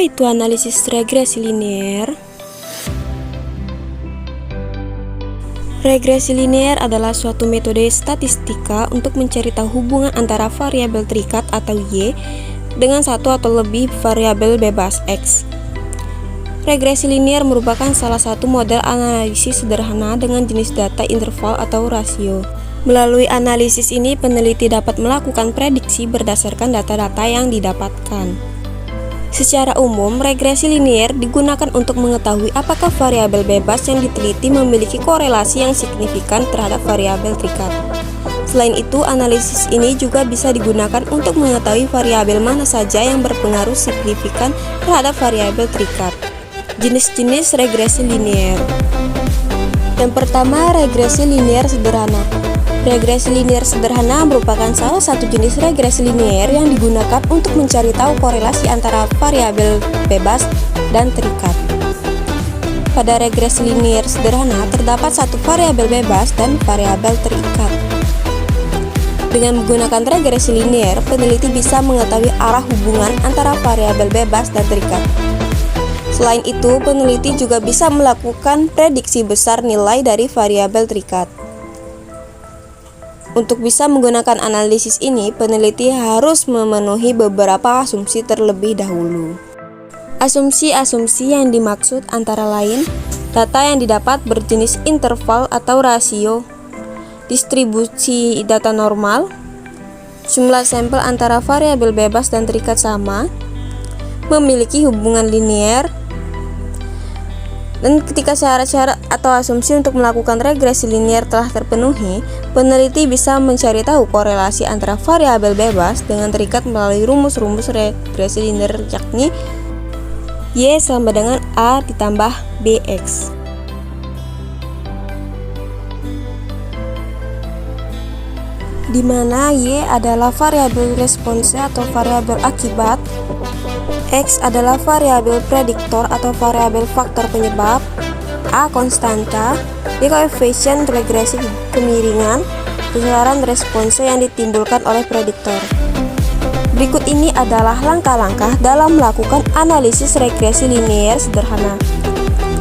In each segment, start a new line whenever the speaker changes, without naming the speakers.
itu analisis regresi linear? Regresi linear adalah suatu metode statistika untuk mencari tahu hubungan antara variabel terikat atau Y dengan satu atau lebih variabel bebas X. Regresi linear merupakan salah satu model analisis sederhana dengan jenis data interval atau rasio. Melalui analisis ini, peneliti dapat melakukan prediksi berdasarkan data-data yang didapatkan. Secara umum, regresi linear digunakan untuk mengetahui apakah variabel bebas yang diteliti memiliki korelasi yang signifikan terhadap variabel terikat. Selain itu, analisis ini juga bisa digunakan untuk mengetahui variabel mana saja yang berpengaruh signifikan terhadap variabel terikat. Jenis-jenis regresi linear. Yang pertama, regresi linear sederhana. Regresi linear sederhana merupakan salah satu jenis regresi linear yang digunakan untuk mencari tahu korelasi antara variabel bebas dan terikat. Pada regresi linear sederhana, terdapat satu variabel bebas dan variabel terikat. Dengan menggunakan regresi linear, peneliti bisa mengetahui arah hubungan antara variabel bebas dan terikat. Selain itu, peneliti juga bisa melakukan prediksi besar nilai dari variabel terikat. Untuk bisa menggunakan analisis ini, peneliti harus memenuhi beberapa asumsi terlebih dahulu. Asumsi-asumsi yang dimaksud antara lain, data yang didapat berjenis interval atau rasio, distribusi data normal, jumlah sampel antara variabel bebas dan terikat sama, memiliki hubungan linear. Dan ketika syarat-syarat atau asumsi untuk melakukan regresi linear telah terpenuhi, peneliti bisa mencari tahu korelasi antara variabel bebas dengan terikat melalui rumus-rumus regresi linear, yakni Y sama dengan A ditambah BX. Di mana Y adalah variabel response atau variabel akibat, X adalah variabel prediktor atau variabel faktor penyebab, A konstanta, B koefisien regresi kemiringan, besaran response yang ditimbulkan oleh prediktor. Berikut ini adalah langkah-langkah dalam melakukan analisis regresi linear sederhana.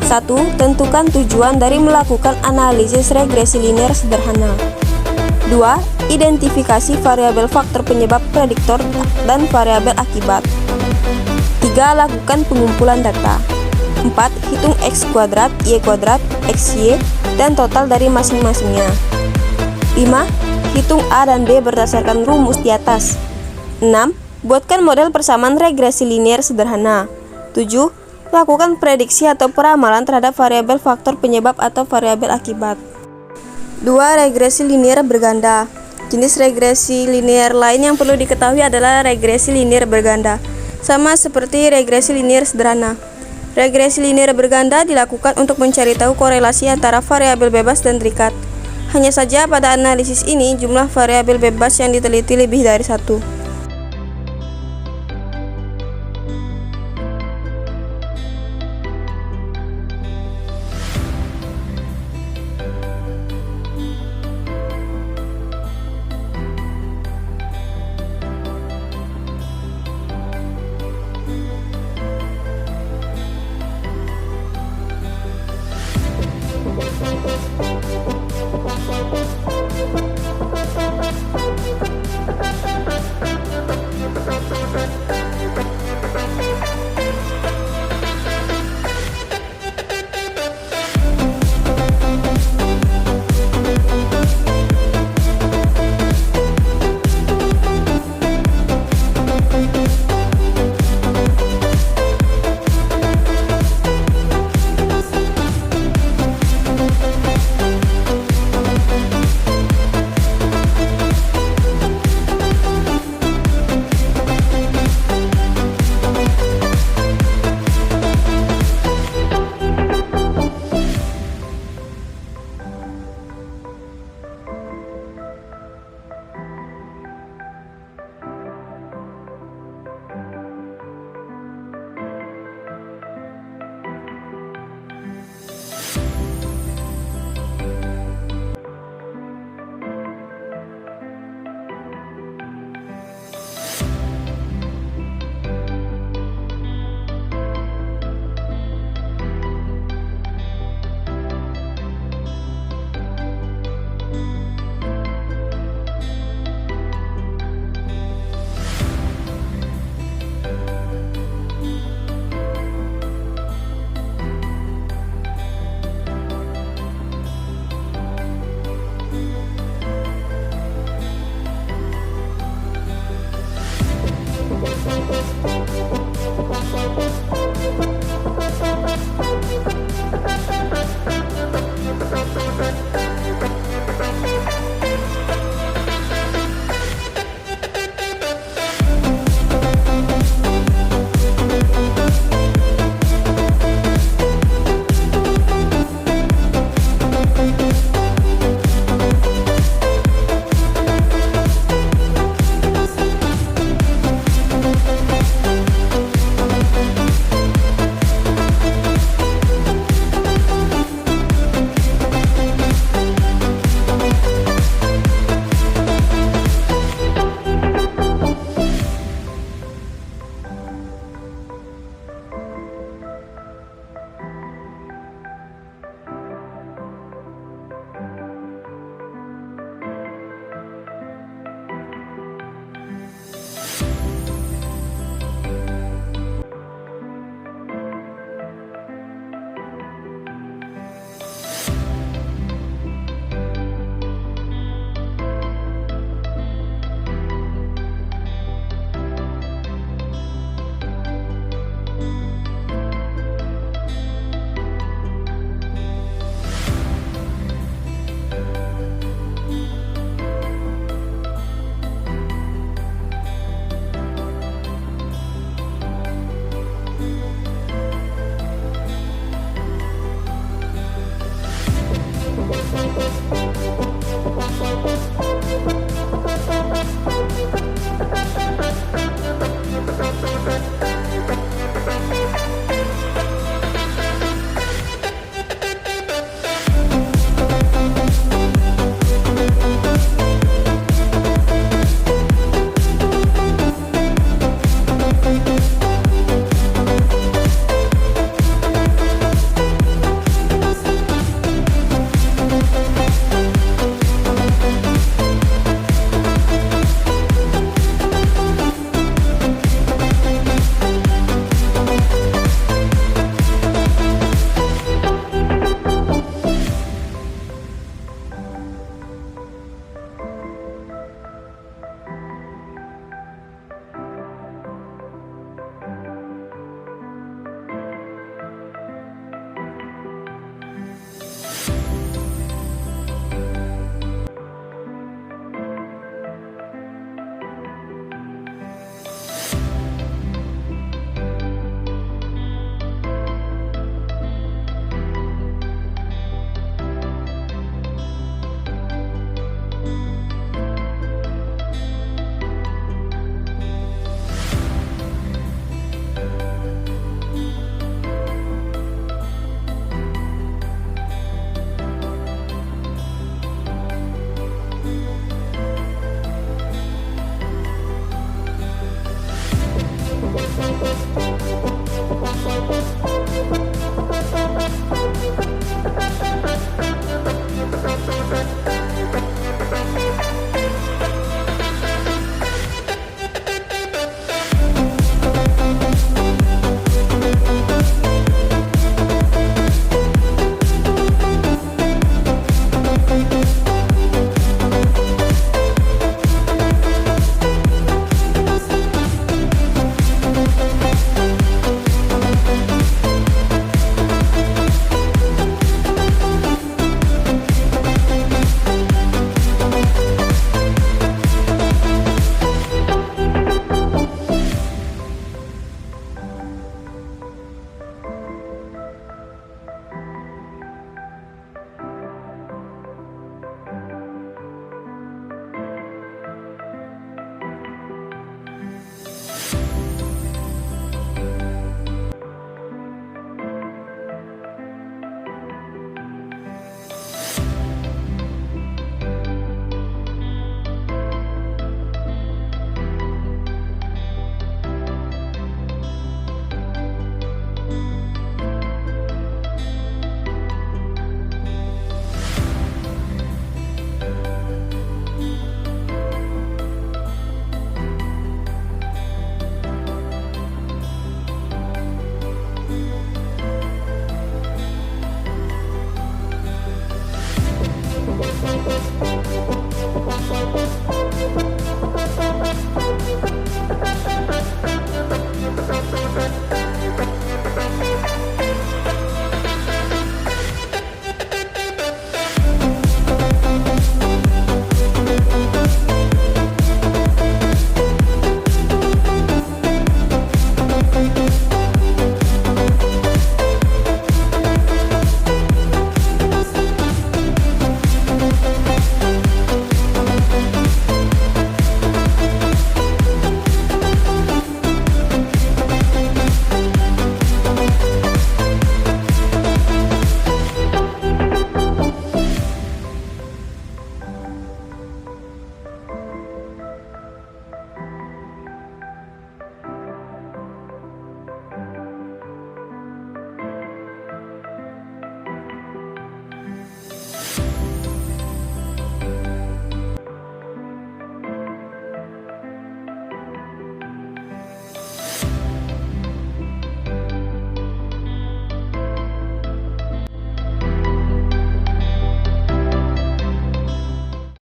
1. Tentukan tujuan dari melakukan analisis regresi linear sederhana. 2. Identifikasi variabel faktor penyebab prediktor dan variabel akibat. 3. Lakukan pengumpulan data. 4. Hitung X kuadrat, Y kuadrat, XY, dan total dari masing-masingnya. 5. Hitung A dan B berdasarkan rumus di atas. 6. Buatkan model persamaan regresi linear sederhana. 7. Lakukan prediksi atau peramalan terhadap variabel faktor penyebab atau variabel akibat. 2. Regresi linear berganda. Jenis regresi linear lain yang perlu diketahui adalah regresi linear berganda. Sama seperti regresi linear sederhana, regresi linear berganda dilakukan untuk mencari tahu korelasi antara variabel bebas dan terikat. Hanya saja pada analisis ini, jumlah variabel bebas yang diteliti lebih dari satu.